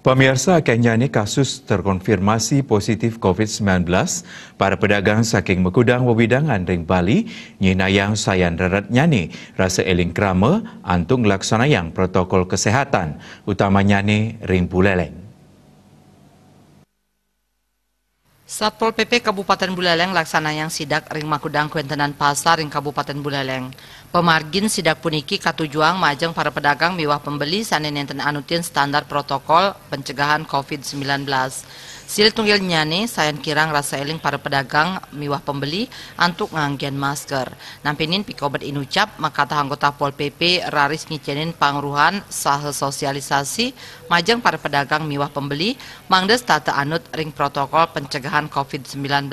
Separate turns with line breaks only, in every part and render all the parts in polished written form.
Pemirsa, kenyani kasus terkonfirmasi positif COVID-19 para pedagang saking Mekudang Wewidangan ring Bali nyinayang sayan rerat nyani rasa eling krama antung laksanayang protokol kesehatan utamanya ni ring Buleleng.
Satpol PP Kabupaten Buleleng laksanayang sidak ring Makudang Kuentenan Pasar ring Kabupaten Buleleng. Pemargin sidak puniki katujuang majeng para pedagang miwah pembeli sanen enten anutin standar protokol pencegahan COVID-19. Sil tunggil nyane sayan kirang rasa eling para pedagang miwah pembeli antuk nganggian masker. Nampinin pikobat inucap makata anggota Pol PP raris ngicenin pangruhan sahe sosialisasi majeng para pedagang miwah pembeli mangdes tata anut ring protokol pencegahan COVID-19.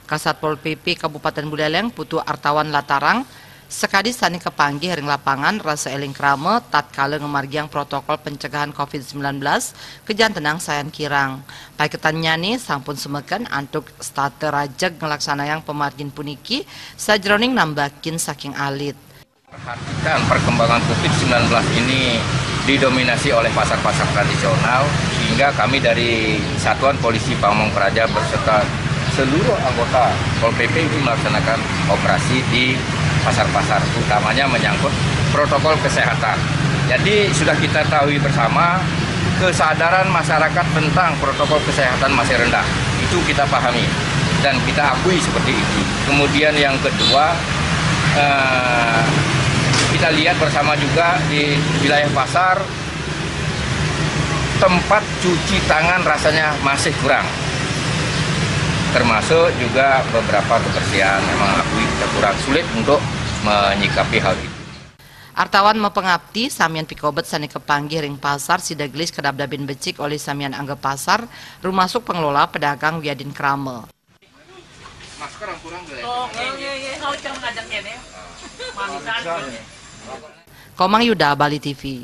Kasat Pol PP Kabupaten Buleleng Putu Artawan Latarang sekadi sani kepanggih ring lapangan rasa eling krame tatkala ngemargiang protokol pencegahan COVID-19 kejan tenang sayan kirang. Paiketan nyani sampun semeken antuk state rajeg ngelaksanayang pemargin puniki sajroning nambakin saking alit.
Perhatikan perkembangan COVID-19 ini didominasi oleh pasar-pasar tradisional sehingga kami dari Satuan Polisi Pamong Praja berserta seluruh anggota Pol PP ini melaksanakan operasi di pasar-pasar, utamanya menyangkut protokol kesehatan. Jadi sudah kita tahu bersama kesadaran masyarakat tentang protokol kesehatan masih rendah. Itu kita pahami dan kita akui seperti itu. Kemudian yang kedua, kita lihat bersama juga di wilayah pasar tempat cuci tangan rasanya masih kurang. Termasuk juga beberapa kebersihan memang akui kurang sulit untuk menyikapi hal itu.
Artawan mepengabdi samian pikobet sani kepanggih ring pasar sidaglis kedabdabin becik oleh samian angga pasar rumasuk pengelola pedagang wiadin krame.
Masker yang kurang
Komang Yuda, Bali TV.